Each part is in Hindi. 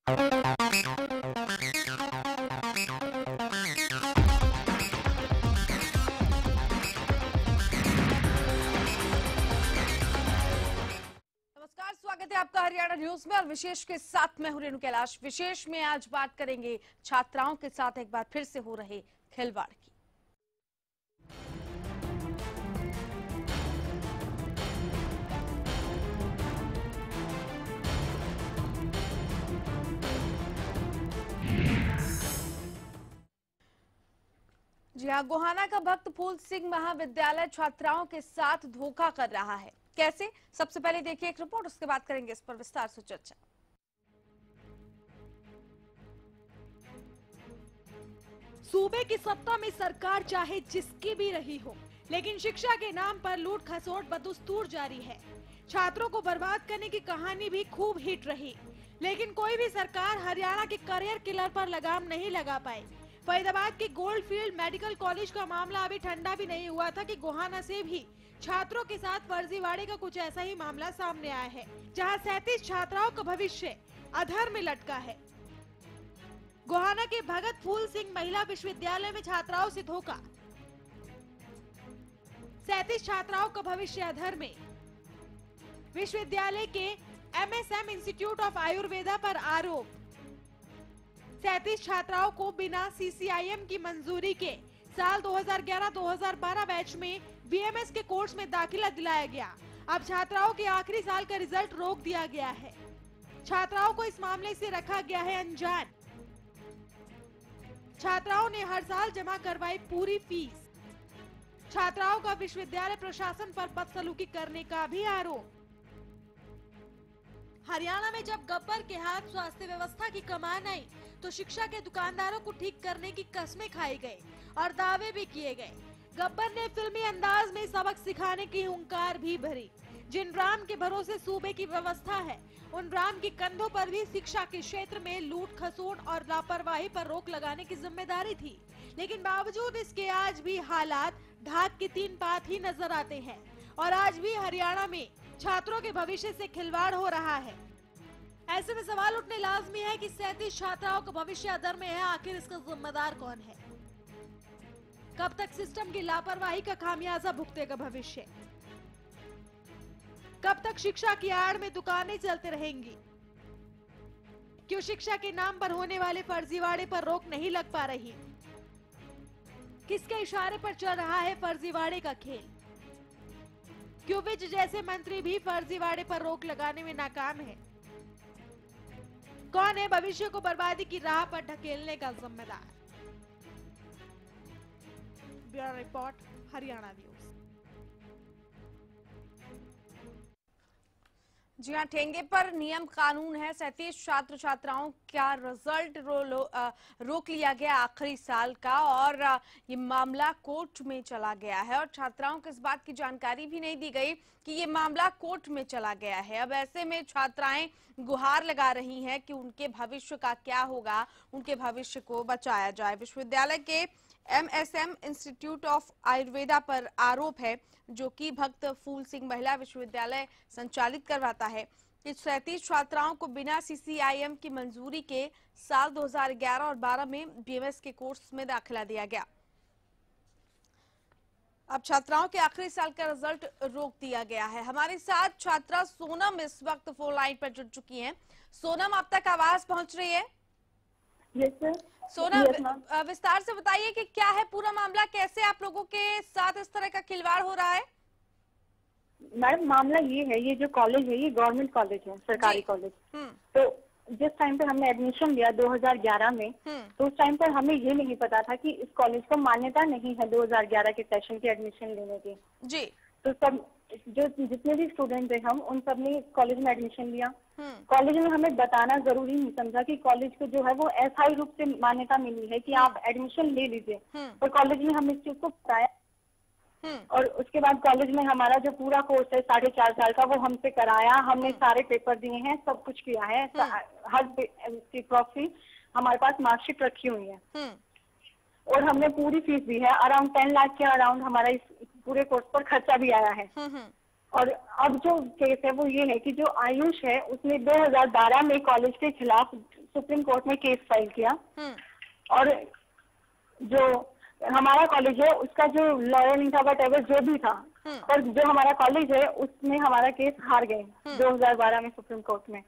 स्वागत है आपका हरियाणा न्यूज में और विशेष के साथ मैं हूं रेणु कैलाश। विशेष में आज बात करेंगे छात्राओं के साथ एक बार फिर से हो रहे खिलवाड़ की। जी हां, गोहाना का भक्त फूल सिंह महाविद्यालय छात्राओं के साथ धोखा कर रहा है। कैसे? सबसे पहले देखिए एक रिपोर्ट, उसके बाद करेंगे इस पर विस्तार से चर्चा। सूबे की सत्ता में सरकार चाहे जिसकी भी रही हो, लेकिन शिक्षा के नाम पर लूट खसोट बदस्तूर जारी है। छात्रों को बर्बाद करने की कहानी भी खूब हिट रही, लेकिन कोई भी सरकार हरियाणा के करियर किलर पर लगाम नहीं लगा पाई। फरीदाबाद के गोल्डफील्ड मेडिकल कॉलेज का मामला अभी ठंडा भी नहीं हुआ था कि गोहाना से भी छात्रों के साथ फर्जीवाड़े का कुछ ऐसा ही मामला सामने आया है, जहां 37 छात्राओं का भविष्य अधर में लटका है। गोहाना के भगत फूल सिंह महिला विश्वविद्यालय में छात्राओं से धोखा, 37 छात्राओं का भविष्य अधर में। विश्वविद्यालय के MSM इंस्टीट्यूट ऑफ आयुर्वेदा पर आरोप, 37 छात्राओं को बिना CCIM की मंजूरी के साल 2011-2012 बैच में BMS के कोर्स में दाखिला दिलाया गया। अब छात्राओं के आखिरी साल का रिजल्ट रोक दिया गया है। छात्राओं को इस मामले से रखा गया है अनजान। छात्राओं ने हर साल जमा करवाई पूरी फीस। छात्राओं का विश्वविद्यालय प्रशासन पर बदसलूकी करने का भी आरोप। हरियाणा में जब गब्बर के हाथ स्वास्थ्य व्यवस्था की कमान आई, तो शिक्षा के दुकानदारों को ठीक करने की कस्में खाई गई और दावे भी किए गए। गब्बर ने फिल्मी अंदाज में सबक सिखाने की हुंकार भी भरी। जिन राम के भरोसे सूबे की व्यवस्था है, उन राम के कंधों पर भी शिक्षा के क्षेत्र में लूट खसोट और लापरवाही पर रोक लगाने की जिम्मेदारी थी। लेकिन बावजूद इसके आज भी हालात ढाक के 3 पात ही नजर आते हैं और आज भी हरियाणा में छात्रों के भविष्य से खिलवाड़ हो रहा है। ऐसे में सवाल उठने लाजमी है कि 37 छात्राओं का भविष्य अधर में है। आखिर इसका जिम्मेदार कौन है? कब तक सिस्टम की लापरवाही का खामियाजा भुगतेगा भविष्य? कब तक शिक्षा की आड़ में दुकानें चलते रहेंगी? क्यों शिक्षा के नाम पर होने वाले फर्जीवाड़े पर रोक नहीं लग पा रही? किसके इशारे पर चल रहा है फर्जीवाड़े का खेल? क्यों विज जैसे मंत्री भी फर्जीवाड़े पर रोक लगाने में नाकाम है? कौन है भविष्य को बर्बादी की राह पर ढकेलने का जिम्मेदार? Bureau report, Haryana news. जी हाँ, ठेंगे पर नियम कानून है। 37 छात्र छात्राओं का रिजल्ट रोक लिया गया आखिरी साल का और ये मामला कोर्ट में चला गया है और छात्राओं को इस बात की जानकारी भी नहीं दी गई कि ये मामला कोर्ट में चला गया है। अब ऐसे में छात्राएं गुहार लगा रही हैं कि उनके भविष्य का क्या होगा, उनके भविष्य को बचाया जाए। विश्वविद्यालय के MSM इंस्टीट्यूट ऑफ आयुर्वेदा पर आरोप है, जो कि भक्त फूल सिंह महिला विश्वविद्यालय संचालित करवाता है कि 37 छात्राओं को बिना CCIM की मंजूरी के साल 2011 और 12 में BMS के कोर्स में दाखिला दिया गया। अब छात्राओं के आखिरी साल का रिजल्ट रोक दिया गया है। हमारे साथ छात्रा सोनम इस वक्त फोन लाइन पर जुड़ चुकी हैं। सोनम, अब तक आवाज पहुंच रही है? Yes sir. सोनम, विस्तार से बताइए कि क्या है पूरा मामला, कैसे आप लोगों के साथ इस तरह का खिलवाड़ हो रहा है? मैडम, मामला ये है, ये जो कॉलेज है ये गवर्नमेंट कॉलेज है, सरकारी कॉलेज। तो जिस टाइम पे हमने एडमिशन लिया 2011 में, तो उस टाइम पर हमें ये नहीं पता था कि इस कॉलेज को मान्यता नहीं है 2011 के सेशन की एडमिशन लेने की। जी। तो सब जो जितने भी स्टूडेंट थे हम, उन सब ने कॉलेज में एडमिशन लिया। कॉलेज में हमें बताना जरूरी नहीं समझा कि कॉलेज को जो है वो अस्थायी रूप से मान्यता मिली है कि आप एडमिशन ले लीजिए। और कॉलेज में हम इस चीज को बताया और उसके बाद कॉलेज में हमारा जो पूरा कोर्स है 4.5 साल का, वो हमसे कराया। हमने सारे पेपर दिए हैं, सब कुछ किया है। हर प्रॉक्सी हमारे पास मार्कशीट रखी हुई है और हमने पूरी फीस दी है। अराउंड 10 लाख के अराउंड हमारा इस पूरे कोर्स पर खर्चा भी आया है। और अब जो केस है वो ये है कि जो आयुष है उसने 2012 में कॉलेज के खिलाफ सुप्रीम कोर्ट में केस फाइल किया और जो हमारा कॉलेज है उसका जो लॉयर नहीं था बट एवर जो भी था, पर जो हमारा कॉलेज है उसमें हमारा केस हार गए 2012 में सुप्रीम कोर्ट में,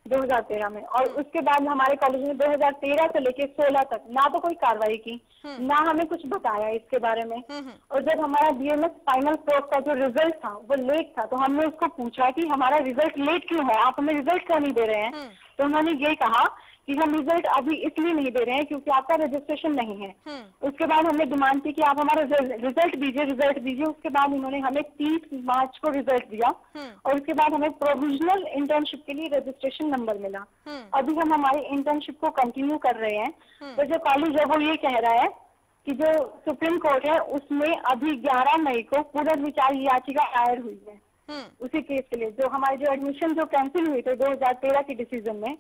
2013 में। और उसके बाद हमारे कॉलेज में 2013 से लेके 16 तक ना तो कोई कार्रवाई की, ना हमें कुछ बताया इसके बारे में। और जब हमारा बीएमएस फाइनल कोर्स का जो रिजल्ट था वो लेट था, तो हमने उसको पूछा कि हमारा रिजल्ट लेट क्यों है, आप हमें रिजल्ट क्यों नहीं दे रहे हैं? तो उन्होंने ये कहा कि हम रिजल्ट अभी इसलिए नहीं दे रहे हैं क्योंकि आपका रजिस्ट्रेशन नहीं है। उसके बाद हमने डिमांड की कि आप हमारा रिजल्ट दीजिए। उसके बाद उन्होंने हमें 30 मार्च को रिजल्ट दिया और उसके बाद हमें प्रोविजनल इंटर्नशिप के लिए रजिस्ट्रेशन नंबर मिला। अभी हम हमारी इंटर्नशिप को कंटिन्यू कर रहे हैं। तो जो कॉलेज है वो ये कह रहा है कि जो सुप्रीम कोर्ट है उसमें अभी 11 मई को पुनर्विचार याचिका दायर हुई है उसी केस के लिए, जो हमारे जो एडमिशन जो कैंसिल हुए थे 2013 के डिसीजन में,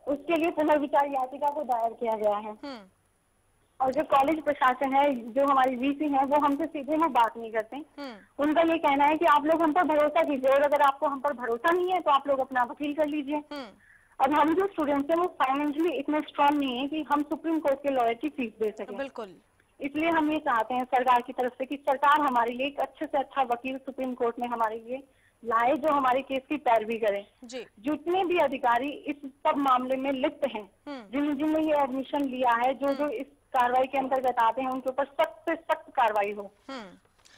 उसके लिए पुनर्विचार याचिका को दायर किया गया है। और जो कॉलेज प्रशासन है, जो हमारी वीसी है, वो हमसे सीधे में बात नहीं करते। उनका ये कहना है कि आप लोग हम पर भरोसा कीजिए और अगर आपको हम पर भरोसा नहीं है तो आप लोग अपना वकील कर लीजिए। अब हम जो स्टूडेंट्स हैं वो फाइनेंशियली इतने स्ट्रांग नहीं है कि हम सुप्रीम कोर्ट के लॉयर की फीस दे सकें। बिल्कुल, इसलिए हम ये चाहते हैं सरकार की तरफ से कि सरकार हमारे लिए एक अच्छे से अच्छा वकील सुप्रीम कोर्ट में हमारे लिए लाए जो हमारे केस की पैरवी करे। जितने भी अधिकारी इस सब मामले में लिप्त हैं, जिन्होंने ये एडमिशन लिया है, जो इस कार्रवाई के अंतर्गत आते हैं, उनके ऊपर सख्त से सख्त कार्रवाई हो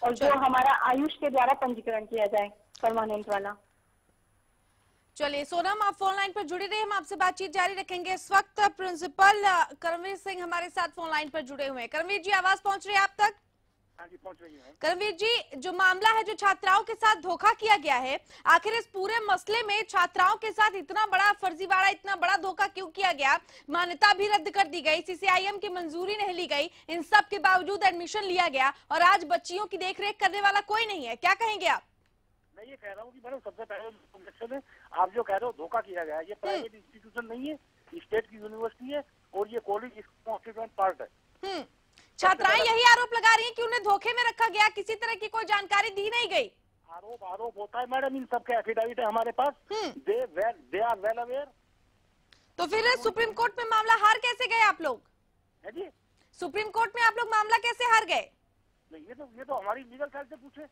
और जो हमारा आयुष के द्वारा पंजीकरण किया जाए परमानेंट वाला। चलिए सोनम, आप फोन लाइन पर जुड़ी रहिए, हम आपसे बातचीत जारी रखेंगे। इस वक्त प्रिंसिपल करमवीर सिंह हमारे साथ फोन लाइन पर जुड़े हुए हैं। करमवीर जी, आवाज पहुंच रही है आप तक? हाँ जी, पहुंच रही है। करमवीर जी, जो मामला है, जो छात्राओं के साथ धोखा किया गया है, आखिर इस पूरे मसले में छात्राओं के साथ इतना बड़ा फर्जीवाड़ा, इतना बड़ा धोखा क्यों किया गया? मान्यता भी रद्द कर दी गई, सीसीआईएम की मंजूरी नहीं ली गई, इन सब के बावजूद एडमिशन लिया गया और आज बच्चियों की देखरेख करने वाला कोई नहीं है। क्या कहेंगे आप? मैं ये कह रहा हूँ कि मैडम, सबसे पहले आप जो कह रहे हो धोखा किया गया है, ये प्राइवेट इंस्टीट्यूशन नहीं है, स्टेट की यूनिवर्सिटी है और ये कॉलेज इसका कॉन्स्टिट्यूएंट पार्ट है। छात्राएं यही आरोप लगा रही हैं कि उन्हें धोखे में रखा गया, किसी तरह की कोई जानकारी दी नहीं गई। आरोप होता है मैडम, इन सब के एफिडेविट है हमारे पास। They are well aware. तो फिर सुप्रीम कोर्ट में मामला हार कैसे गए आप लोग? है जी, सुप्रीम कोर्ट में आप लोग मामला कैसे हार गए? ये तो हमारी लीगल साइड से पूछे।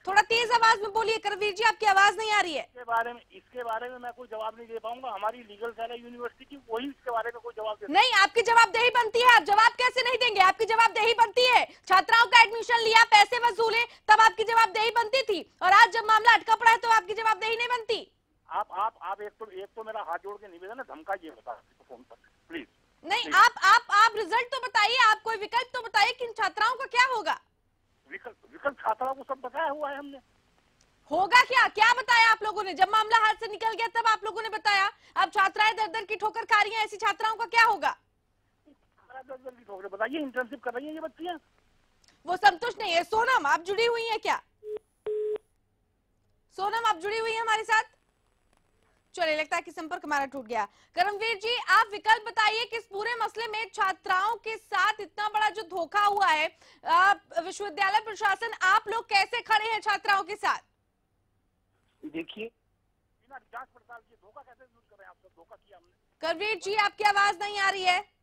थोड़ा तेज आवाज में बोलिए करमवीर जी, आपकी आवाज नहीं आ रही है। इसके बारे में मैं कोई जवाब नहीं दे पाऊंगा। हमारी लीगल सेल है यूनिवर्सिटी की, वही इसके बारे में कोई जवाब दे। नहीं, आपकी जवाबदेही बनती है। आप जवाब कैसे नहीं देंगे? आपकी जवाबदेही बनती है। छात्राओं का एडमिशन लिया, पैसे वसूले, तब आपकी जवाबदेही बनती थी, और आज जब मामला अटका पड़ा है तो आपकी जवाबदेही नहीं बनती। आप एक तो मेरा हाथ जोड़ के निवेदन है, धमकाइए बता फोन पर प्लीज। नहीं, आप रिजल्ट तो बताइए, आप कोई विकल्प तो बताइए कि इन छात्राओं का क्या होगा। विकल्प छात्राओं को सब बताया हुआ है हमने। होगा क्या बताया आप लोगों ने? जब मामला हाथ से निकल गया तब आप लोगों ने बताया। अब छात्राएं दर दर की ठोकर खा रही हैं, ऐसी छात्राओं का क्या होगा? दर दर की ठोकर बताइए, इंटर्नशिप कर रही है ये बच्चियां, वो संतुष्ट नहीं है। सोनम, आप जुड़ी हुई हैं क्या? सोनम, आप जुड़ी हुई हैं हमारे साथ? चलिए, लगता है कि संपर्क हमारा टूट गया। करमवीर जी, आप विकल्प बताइए कि इस पूरे मसले में छात्राओं के साथ इतना बड़ा जो धोखा हुआ है, विश्वविद्यालय प्रशासन, आप लोग कैसे खड़े हैं छात्राओं के साथ? देखिए, बिना जांच पड़ताल किए धोखा कैसे यूज कर रहे हैं आप सब? धोखा किया हमने। करमवीर जी, आपकी आवाज नहीं आ रही है।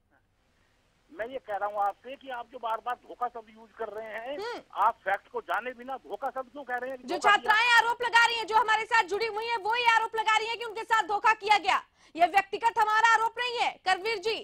मैं ये कह रहा हूँ आपसे कि आप जो बार बार धोखा शब्द यूज कर रहे हैं, आप फैक्ट को जाने बिना धोखा शब्द क्यों कह रहे हैं? जो छात्राएं आरोप लगा रही हैं, जो हमारे साथ जुड़ी हुई हैं, वो ही आरोप लगा रही हैं कि उनके साथ धोखा किया गया। ये व्यक्तिगत हमारा आरोप नहीं है करमवीर जी।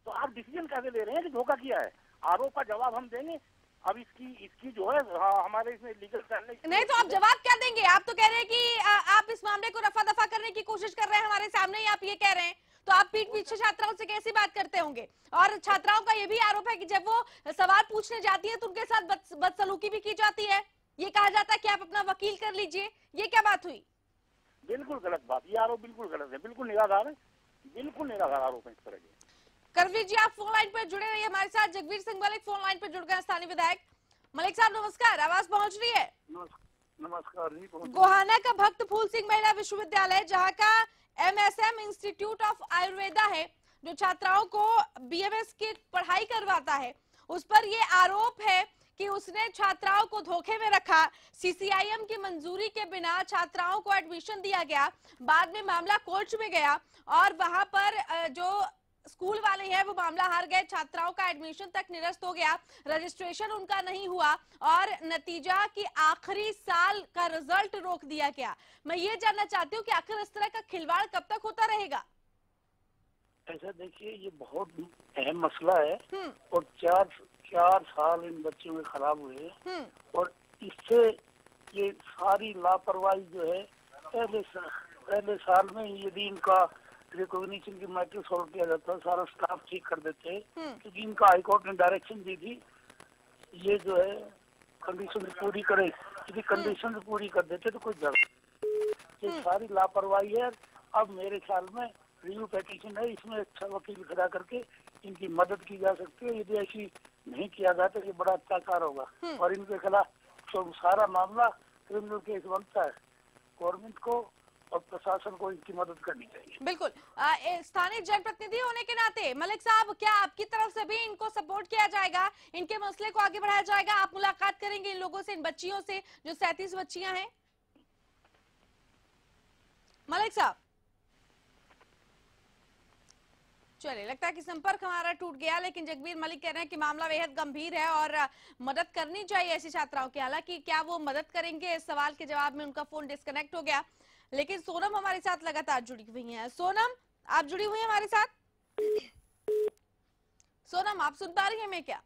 तो आप डिसीजन कैसे ले रहे हैं कि धोखा किया है? आरोप का जवाब हम देंगे। अब इसकी जो है हमारे इसमें लीगल चैनल नहीं, तो आप जवाब क्या देंगे? आप तो कह रहे हैं कि आप इस मामले को रफा दफा करने की कोशिश कर रहे हैं, हमारे सामने ही आप ये कह रहे हैं, तो आप पीठ पीछे छात्राओं से कैसी बात करते होंगे? और छात्राओं का ये भी आरोप है कि जब वो सवाल पूछने जाती है तो उनके साथ बदसलूकी भी की जाती है। ये कहा जाता है कि आप अपना वकील कर लीजिए। ये क्या बात हुई? बिल्कुल गलत बात, ये आरोप बिल्कुल गलत है, बिल्कुल निराधार है, बिल्कुल निराधार आरोप है इस तरह के। करमवीर जी, आप फोन लाइन पर जुड़े रहिए हमारे साथ। जगवीर सिंह मलिक फोन लाइन पर जुड़ गए, स्थानीय विधायक। मलिक साहब नमस्कार, आवाज पहुंच रही है? नमस्कार जी। गोहाना का भक्त फूल सिंह महिला विश्वविद्यालय, जहाँ का MSM इंस्टीट्यूट ऑफ आयुर्वेदा है, जो छात्राओं को BMS की पढ़ाई करवाता है, उस पर ये आरोप है कि उसने छात्राओं को धोखे में रखा। सीसीआईएम की मंजूरी के बिना छात्राओं को एडमिशन दिया गया। बाद में मामला कोर्ट में गया और वहां पर जो स्कूल वाले हैं वो मामला हार गए। छात्राओं का एडमिशन तक निरस्त हो गया, रजिस्ट्रेशन उनका नहीं हुआ और नतीजा कि आखिरी साल का रिजल्ट रोक दिया गया। मैं ये जानना चाहती हूँ कि आखिर इस तरह का खिलवाड़ कब तक होता रहेगा? ऐसा देखिए, ये बहुत अहम मसला है और चार साल इन बच्चों में खराब हुए और इससे ये सारी लापरवाही जो है पहले साल में यदि इनका रिकॉग्निशन की मैटर सॉल्व किया जाता, सारा स्टाफ ठीक कर देते, क्योंकि इनका हाईकोर्ट ने डायरेक्शन दी थी ये जो है कंडीशन पूरी करे, यदि कंडीशन पूरी कर देते तो कोई जरूरत। ये सारी लापरवाही है। अब मेरे ख्याल में रिव्यू पेटिशन है, इसमें अच्छा वकील खड़ा करके इनकी मदद की जा सकती है। यदि ऐसी नहीं किया जाए तो ये बड़ा अत्याचार होगा और इनके खिलाफ तो सारा मामला क्रिमिनल केस बनता है। गवर्नमेंट को और प्रशासन को इनकी मदद करनी चाहिए। बिल्कुल। स्थानीय जनप्रतिनिधि होने के नाते मलिक साहब, क्या आपकी तरफ से भी इनको सपोर्ट किया जाएगा, इनके मसले को आगे बढ़ाया जाएगा? आप मुलाकात करेंगे इन लोगों से, इन बच्चियों से जो 37 बच्चियां हैं? मलिक साहब, चलिए, लगता है कि संपर्क हमारा टूट गया, लेकिन जगबीर मलिक कह रहे हैं कि मामला बेहद गंभीर है और मदद करनी चाहिए ऐसी छात्राओं की। हालांकि क्या वो मदद करेंगे, इस सवाल के जवाब में उनका फोन डिस्कनेक्ट हो गया। लेकिन सोनम हमारे साथ लगातार जुड़ी हुई हैं। सोनम, आप जुड़ी हुई हैं हमारे साथ? सोनम, आप सुन पा रही हैं मैं क्या?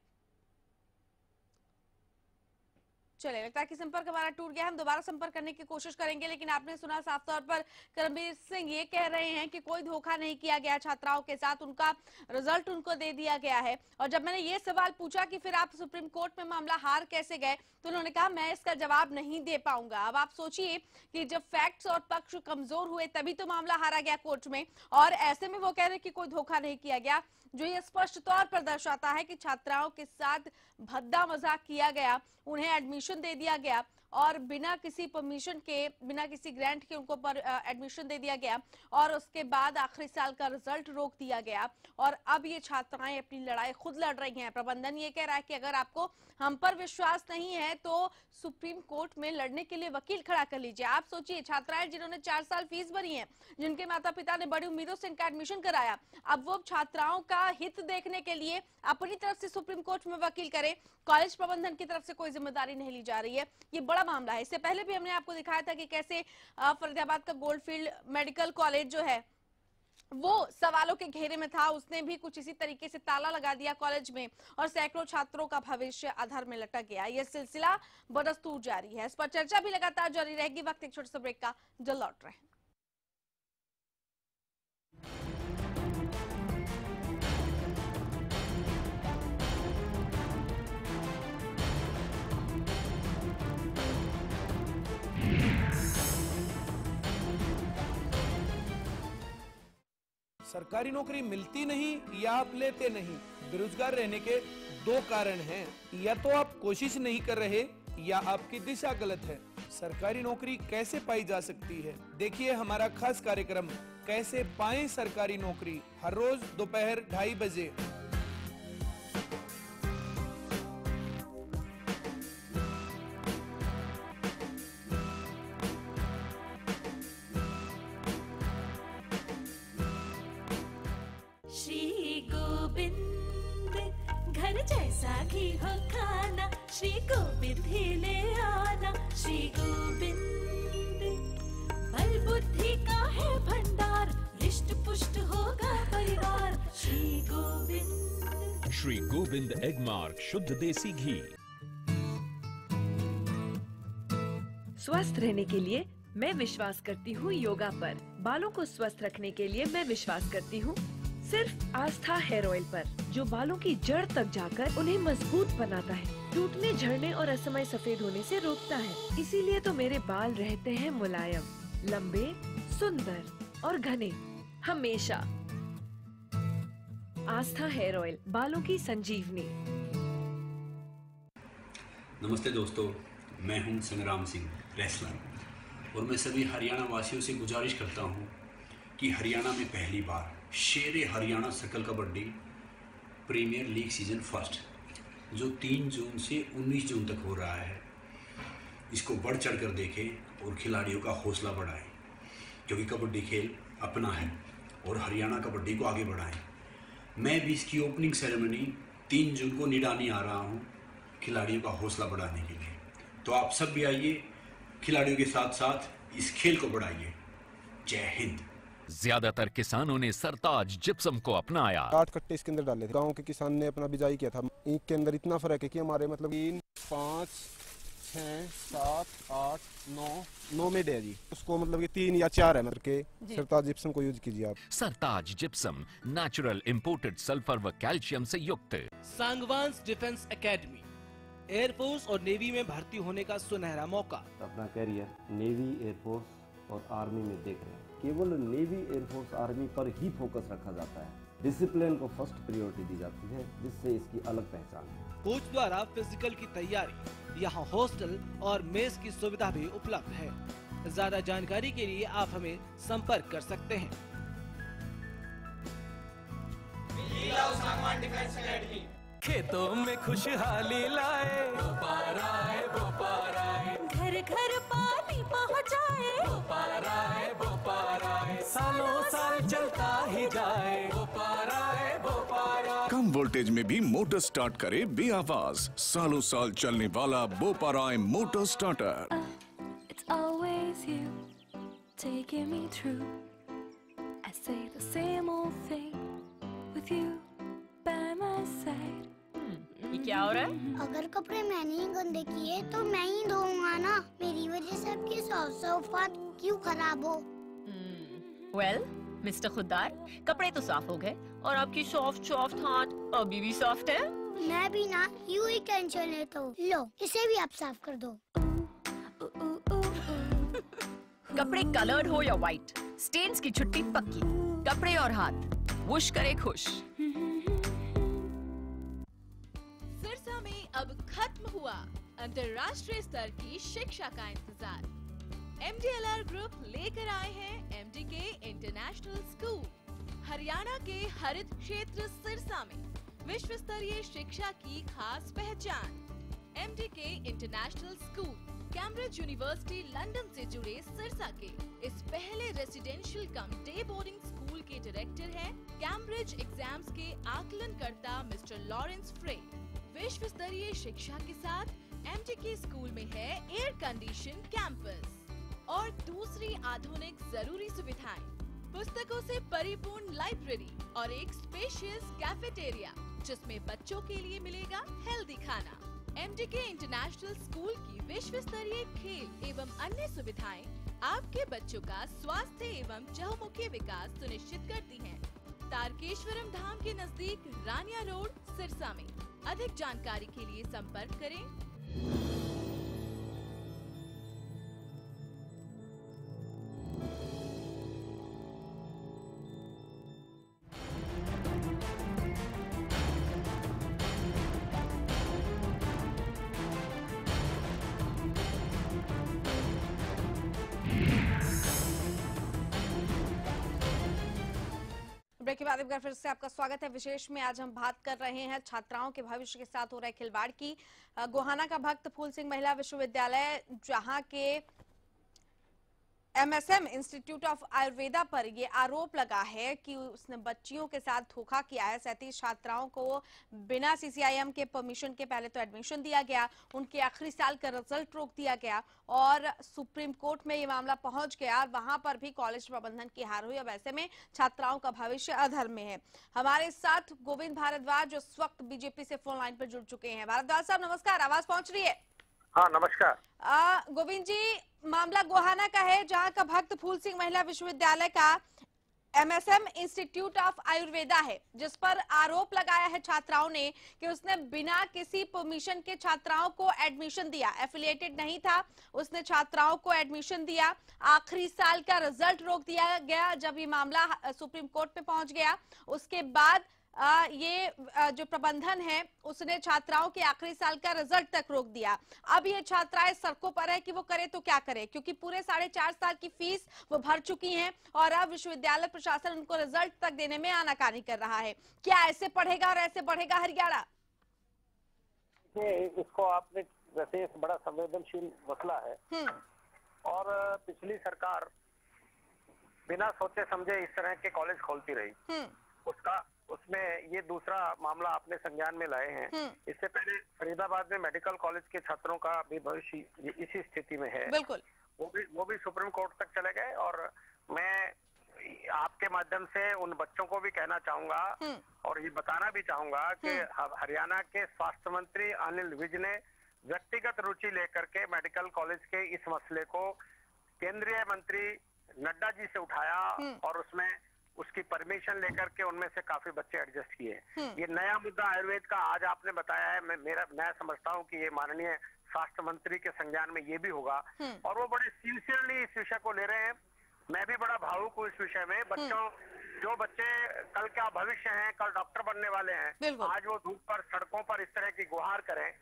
चलिए, लगता है कि संपर्क हमारा टूट गया। हम दोबारा संपर्क करने की कोशिश करेंगे, लेकिन आपने सुना साफ तौर पर करमबीर सिंह ये कह रहे हैं कि कोई धोखा नहीं किया गया छात्राओं के साथ, उनका रिजल्ट उनको दे दिया गया है। और जब मैंने ये सवाल पूछा कि फिर आप सुप्रीम कोर्ट में मामला हार कैसे गए, तो उन्होंने कहा मैं इसका जवाब नहीं दे पाऊंगा। अब आप सोचिए कि जब फैक्ट्स और पक्ष कमजोर हुए तभी तो मामला हारा गया कोर्ट में, और ऐसे में वो कह रहे हैं कि कोई धोखा नहीं किया गया, जो ये स्पष्ट तौर पर दर्शाता है कि छात्राओं के साथ भद्दा मजाक किया गया, उन्हें एडमिशन दे दिया गया और बिना किसी परमिशन के, बिना किसी ग्रांट के उनको पर एडमिशन दे दिया गया और उसके बाद आखिरी साल का रिजल्ट रोक दिया गया। और अब ये छात्राएं अपनी लड़ाई खुद लड़ रही हैं। प्रबंधन ये कह रहा है कि अगर आपको हम पर विश्वास नहीं है तो सुप्रीम कोर्ट में लड़ने के लिए वकील खड़ा कर लीजिए। आप सोचिए, छात्राएं जिन्होंने 4 साल फीस भरी है, जिनके माता पिता ने बड़ी उम्मीदों से इनका एडमिशन कराया, अब वो छात्राओं का हित देखने के लिए अपनी तरफ से सुप्रीम कोर्ट में वकील करे। कॉलेज प्रबंधन की तरफ से कोई जिम्मेदारी नहीं ली जा रही है। ये बड़ा मामला है। इससे पहले भी हमने आपको दिखाया था कि कैसे फरीदाबाद का गोल्डफील्ड मेडिकल कॉलेज जो है वो सवालों के घेरे में था। उसने भी कुछ इसी तरीके से ताला लगा दिया कॉलेज में और सैकड़ों छात्रों का भविष्य आधार में लटक गया। यह सिलसिला बदस्तूर जारी है। इस पर चर्चा भी लगातार जारी रहेगी। वक्त एक छोटे से ब्रेक का, जल्द लौट रहे हैं। सरकारी नौकरी मिलती नहीं या आप लेते नहीं, बेरोजगार रहने के 2 कारण हैं। या तो आप कोशिश नहीं कर रहे या आपकी दिशा गलत है। सरकारी नौकरी कैसे पाई जा सकती है, देखिए हमारा खास कार्यक्रम कैसे पाएं सरकारी नौकरी, हर रोज दोपहर 2:30 बजे। घर जैसा घी हो खाना, श्री गोविंद ही ले आना। श्री गोविंद बल बुद्धि का है भंडार, रिष्ट पुष्ट होगा परिवार। श्री गोविंद। श्री गोविंद एग मार्क शुद्ध देसी घी। स्वस्थ रहने के लिए मैं विश्वास करती हूँ योगा पर। बालों को स्वस्थ रखने के लिए मैं विश्वास करती हूँ सिर्फ आस्था हेयर ऑयल पर, जो बालों की जड़ तक जाकर उन्हें मजबूत बनाता है, टूटने, झड़ने और असमय सफेद होने से रोकता है। इसीलिए तो मेरे बाल रहते हैं मुलायम, लंबे, सुंदर और घने हमेशा। आस्था हेयर ऑयल, बालों की संजीवनी। नमस्ते दोस्तों, मैं हूं संग्राम सिंह रेसलर और मैं सभी हरियाणा वासियों से गुजारिश करता हूं कि हरियाणा में पहली बार Shere Haryana circle kabaddi premier league season first जो 3 जून से 19 जून तक हो रहा है, इसको बढ़ चढ़ कर देखें और खिलाड़ियों का हौसला बढ़ाएं, क्योंकि कबड्डी खेल अपना है और हरियाणा कबड्डी को आगे बढ़ाएं। मैं भी इसकी ओपनिंग सेरेमनी 3 जून को निडानी आ रहा हूं, खिलाड़ियों का हौसला बढ़ाने के लिए। तो आप सब भी आइए, खिलाड़ियों के साथ साथ इस खेल को बढ़ाइए। जय हिंद। ज्यादातर किसानों ने सरताज जिप्सम को अपनाया। 8 कट्टे इसके अंदर डाले थे। गांव के किसान ने अपना बिजाई किया था। ईंट के अंदर इतना फर्क है कि हमारे मतलब 3, 5, 6, 7, 8, 9 मेड है जी। उसको मतलब कि 3 या 4 है मतलब के सरताज जिप्सम को यूज कीजिए आप। सरताज जिप्सम नेचुरल इंपोर्टेड सल्फर व कैल्शियम से युक्त। सांगवान डिफेंस एकेडमी, एयरफोर्स और नेवी में भर्ती होने का सुनहरा मौका। अपना कैरियर नेवी, एयरफोर्स और आर्मी में देख रहे हैं। केवल नेवी, एयरफोर्स, आर्मी पर ही फोकस रखा जाता है। डिसिप्लिन को फर्स्ट प्रायोरिटी दी जाती है, जिससे इसकी अलग पहचान है। कोच द्वारा फिजिकल की तैयारी, यहाँ हॉस्टल और मेस की सुविधा भी उपलब्ध है। ज्यादा जानकारी के लिए आप हमें संपर्क कर सकते हैं। खेतों में खुशहाली लाए, बोपार आए, बोपार आए। घर घर पानी पहुँचाए, बोपार आए, बोपार आए। सालों साल चलता ही जाए, बोपार आए, बोपार आए। कम वोल्टेज में भी मोटर स्टार्ट करे बेआवाज। सालों साल चलने वाला बोपार आए motor starter. It's always you taking me through. I say the same old thing with you by my side. ये क्या हो रहा है? अगर कपड़े मैंने ही गंदे किए तो मैं ही धोऊंगा ना। मेरी वजह से आपकी सोफा क्यों खराब हो? वेल, मिस्टर खुद्दार, कपड़े तो साफ हो गए और आपकी सॉफ्ट हाथ अभी भी सॉफ्ट है। मैं भी ना यूं ही टेंशन लेता हूँ। लो, इसे भी आप साफ कर दो। कपड़े कलर्ड हो या व्हाइट, स्टेन्स की छुट्टी पक्की। कपड़े और हाथ वुश करे खुश। सिरसा में अब खत्म हुआ अंतर्राष्ट्रीय स्तर की शिक्षा का इंतजार। MDLR ग्रुप लेकर आए हैं MDK इंटरनेशनल स्कूल। हरियाणा के हरित क्षेत्र सिरसा में विश्व स्तरीय शिक्षा की खास पहचान। MDK international school Cambridge university London से जुड़े सिरसा के इस पहले रेसिडेंशियल कम डे बोर्डिंग स्कूल के डायरेक्टर हैं कैम्ब्रिज एग्जाम्स के आकलनकर्ता मिस्टर लॉरेंस फ्रे। विश्व स्तरीय शिक्षा के साथ MDK स्कूल में है एयर कंडीशन कैंपस और दूसरी आधुनिक जरूरी सुविधाएं, पुस्तकों से परिपूर्ण लाइब्रेरी और एक स्पेशियस कैफेटेरिया जिसमें बच्चों के लिए मिलेगा हेल्दी खाना। MDK इंटरनेशनल स्कूल की विश्व स्तरीय खेल एवं अन्य सुविधाएं आपके बच्चों का स्वास्थ्य एवं चहुमुखी विकास सुनिश्चित करती हैं। तारकेश्वरम धाम के नजदीक रानिया रोड, सिरसा में। अधिक जानकारी के लिए संपर्क करें। ब्रेक के बाद एक बार फिर से आपका स्वागत है। विशेष में आज हम बात कर रहे हैं छात्राओं के भविष्य के साथ हो रहे खिलवाड़ की। गोहाना का भक्त फूल सिंह महिला विश्वविद्यालय जहां के MSM इंस्टीट्यूट ऑफ आयुर्वेदा पर ये आरोप लगा है कि उसने बच्चियों के साथ धोखा किया है। 37 छात्राओं को बिना CCIM के परमिशन के पहले तो एडमिशन दिया गया, उनके आखिरी साल का रिजल्ट रोक दिया गया और सुप्रीम कोर्ट में ये मामला पहुंच गया। वहां पर भी कॉलेज प्रबंधन की हार हुई। अब ऐसे में छात्राओं का भविष्य अधर में है। हमारे साथ गोविंद भारद्वाज उस वक्त बीजेपी से फोन लाइन पर जुड़ चुके हैं। भारद्वाज साहब नमस्कार, आवाज पहुंच रही है? हाँ नमस्कार। गोविंद जी, मामला गोहाना का है जहां का भक्त फूल सिंह महिला विश्वविद्यालय का MSM इंस्टीट्यूट ऑफ आयुर्वेदा है, जिस पर आरोप लगाया है छात्राओं ने कि उसने बिना किसी परमिशन के छात्राओं को एडमिशन दिया। एफिलिएटेड नहीं था, उसने छात्राओं को एडमिशन दिया। आखिरी साल का रिजल्ट रोक दिया गया जब ये मामला सुप्रीम कोर्ट में पहुंच गया। उसके बाद ये जो प्रबंधन है उसने छात्राओं के आखिरी साल का रिजल्ट तक रोक दिया। अब ये छात्राएं सड़कों पर है कि वो करे तो क्या करे, क्योंकि पूरे 4.5 साल की फीस वो भर चुकी हैं और अब विश्वविद्यालय प्रशासन उनको रिजल्ट तक देने में आनाकानी कर रहा है। क्या ऐसे पढ़ेगा और ऐसे बढ़ेगा हरियाणा? इसको आपने वैसे एक बड़ा संवेदनशील मसला है और पिछली सरकार बिना सोचे समझे इस तरह के कॉलेज खोलती रही। उसमें ये दूसरा मामला आपने संज्ञान में लाए हैं। इससे पहले फरीदाबाद में मेडिकल कॉलेज के छात्रों का भी भविष्य इसी स्थिति में है। बिल्कुल। वो भी सुप्रीम कोर्ट तक चले गए और मैं आपके माध्यम से उन बच्चों को भी कहना चाहूंगा और ये बताना भी चाहूंगा कि हरियाणा के स्वास्थ्य मंत्री अनिल विज ने व्यक्तिगत रुचि लेकर के मेडिकल कॉलेज के इस मसले को केंद्रीय मंत्री नड्डा जी से उठाया और उसमें उसकी परमिशन लेकर के उनमें से काफी बच्चे एडजस्ट किए। ये नया मुद्दा आयुर्वेद का आज आपने बताया है, मैं समझता हूँ कि ये माननीय स्वास्थ्य मंत्री के संज्ञान में ये भी होगा और वो बड़े सिंसियरली इस विषय को ले रहे हैं। मैं भी बड़ा भावुक हूँ इस विषय में। जो बच्चे कल क्या भविष्य हैं, कल डॉक्टर बनने वाले हैं, आज वो धूप पर सड़कों पर इस तरह की गुहार करें।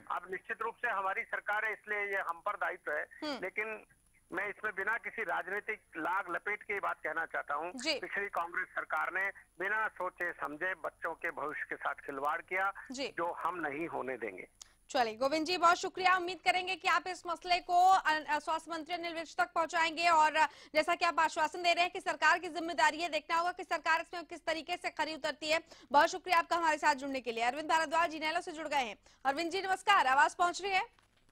अब निश्चित रूप से हमारी सरकार है इसलिए ये हम पर दायित्व है, लेकिन मैं इसमें बिना किसी राजनीतिक लाग लपेट के बात कहना चाहता हूँ। पिछली कांग्रेस सरकार ने बिना सोचे समझे बच्चों के भविष्य के साथ खिलवाड़ किया, जो हम नहीं होने देंगे। चलिए गोविंद जी, बहुत शुक्रिया। उम्मीद करेंगे कि आप इस मसले को स्वास्थ्य मंत्री अनिल विज तक पहुंचाएंगे और जैसा कि आप आश्वासन दे रहे हैं कि सरकार की जिम्मेदारी है, देखना होगा कि सरकार इसमें किस तरीके से खरी उतरती है। बहुत शुक्रिया आपका हमारे साथ जुड़ने के लिए। अरविंद भारद्वाज जी नैलो से जुड़ गए हैं। अरविंद जी नमस्कार, आवाज पहुंच रही है?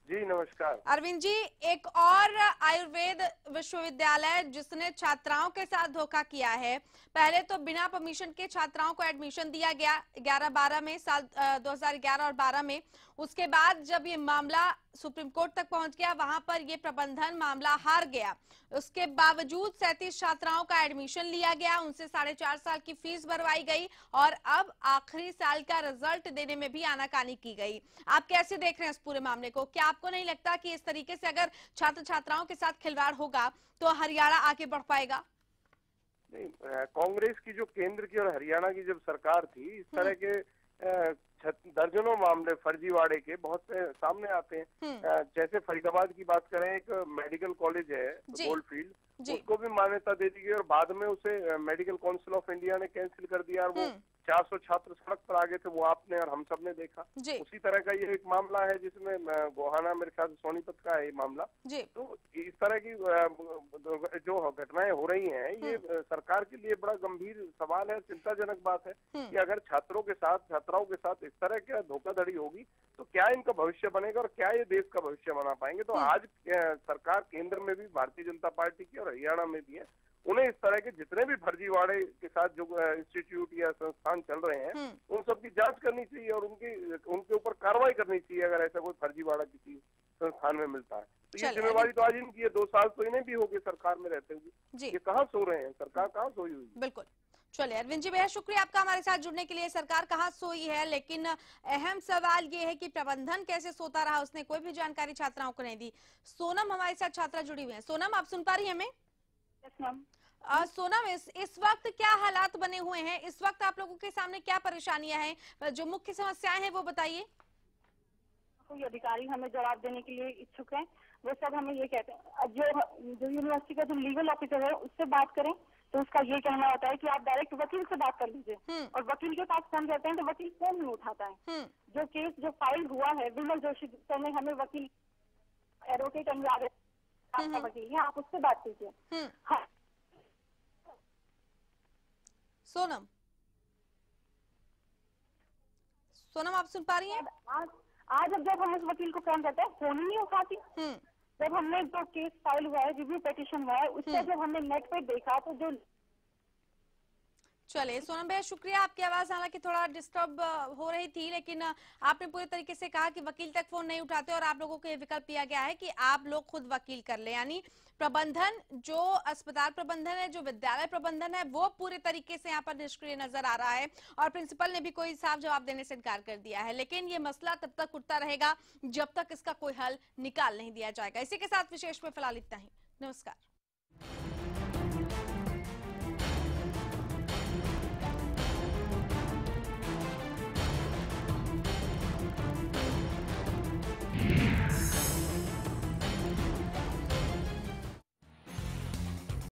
जी नमस्कार। अरविंद जी, एक और आयुर्वेद विश्वविद्यालय जिसने छात्राओं के साथ धोखा किया है। पहले तो बिना परमिशन के छात्राओं को एडमिशन दिया गया 11-12 में, साल 2011 और 12 में। उसके बाद जब ये मामला सुप्रीम कोर्ट तक पहुंच गया, वहां पर ये प्रबंधन मामला हार गया। उसके बावजूद 37 छात्राओं का एडमिशन लिया गया, उनसे 4.5 साल की फीस भरवाई गई और अब आखिरी साल का रिजल्ट देने में भी आनाकानी की गई। आप कैसे देख रहे हैं इस पूरे मामले को? क्या आपको नहीं लगता कि इस तरीके से अगर छात्र छात्राओं के साथ खिलवाड़ होगा तो हरियाणा आगे बढ़ पाएगा? नहीं, कांग्रेस की जो केंद्र की और हरियाणा की जब सरकार थी, इस तरह के दर्जनों मामले फर्जीवाड़े के बहुत सामने आते हैं। जैसे फरीदाबाद की बात करें, एक मेडिकल कॉलेज है गोल्डफील्ड, उसको भी मान्यता दे दी गई और बाद में उसे मेडिकल काउंसिल ऑफ इंडिया ने कैंसिल कर दिया और वो 400 छात्र सड़क पर आ गए थे। वो आपने और हम सब ने देखा। उसी तरह का ये एक मामला है जिसमें गोहाना, मेरे ख्याल से सोनीपत का है ये मामला। तो इस तरह की जो घटनाएं हो रही हैं, ये सरकार के लिए बड़ा गंभीर सवाल है, चिंताजनक बात है कि अगर छात्राओं के साथ इस तरह की धोखाधड़ी होगी तो क्या इनका भविष्य बनेगा और क्या ये देश का भविष्य बना पाएंगे। तो आज सरकार केंद्र में भी भारतीय जनता पार्टी की और हरियाणा में भी है, उन्हें इस तरह के जितने भी फर्जीवाड़े के साथ जो इंस्टीट्यूट या संस्थान चल रहे हैं उन सब की जांच करनी चाहिए और उनके ऊपर कार्रवाई करनी चाहिए अगर ऐसा कोई फर्जीवाड़ा किसी संस्थान में मिलता है। तो ये जिम्मेवारी तो आज इनकी है, 2 साल तो इन्हें भी हो गए सरकार में रहते हुए। ये कहाँ सो रहे हैं, सरकार कहाँ सोई हुई? बिल्कुल। चलिए अरविंद जी, बेहद शुक्रिया आपका हमारे साथ जुड़ने के लिए। सरकार कहाँ सोई है, लेकिन अहम सवाल ये है कि प्रबंधन कैसे सोता रहा, उसने कोई भी जानकारी छात्राओं को नहीं दी। सोनम हमारे साथ छात्रा जुड़ी हुई है। सोनम, आप सुन पा रही है हमें? सोनम, इस वक्त क्या हालात बने हुए हैं? इस वक्त आप लोगों के सामने क्या परेशानियां हैं, जो मुख्य समस्याएं हैं वो बताइए। कोई अधिकारी हमें जवाब देने के लिए इच्छुक है, वो सब हमें ये कहते हैं। जो यूनिवर्सिटी का जो लीगल ऑफिसर है उससे बात करें तो उसका ये कहना होता है कि आप डायरेक्ट वकील से बात कर लीजिए, और वकील के पास फोन करते हैं तो वकील फोन नहीं उठाता है। जो केस जो फाइल हुआ है, विमल जोशी सर ने हमें वकील एडवोकेट अनुराग आपका वकील है, आप उससे बात कीजिए। सोनम आप सुन पा रही हैं? आज जब हम उस वकील को फोन करते हैं, फोन ही नहीं उठाती। जब हमने जो केस फाइल हुआ है, रिव्यू पिटीशन हुआ है, उससे जब हमने नेट पे देखा तो जो चले सोनम भैया, शुक्रिया। आपकी आवाज हालांकि थोड़ा डिस्टर्ब हो रही थी, लेकिन आपने पूरे तरीके से कहा कि वकील तक फोन नहीं उठाते और आप लोगों को ये विकल्प दिया गया है कि आप लोग खुद वकील कर ले। यानी प्रबंधन, जो अस्पताल प्रबंधन है, जो विद्यालय प्रबंधन है, वो पूरे तरीके से यहाँ पर निष्क्रिय नजर आ रहा है और प्रिंसिपल ने भी कोई साफ जवाब देने से इनकार कर दिया है। लेकिन ये मसला तब तक उठता रहेगा जब तक इसका कोई हल निकाल नहीं दिया जाएगा। इसी के साथ विशेष में फिलहाल इतना ही। नमस्कार।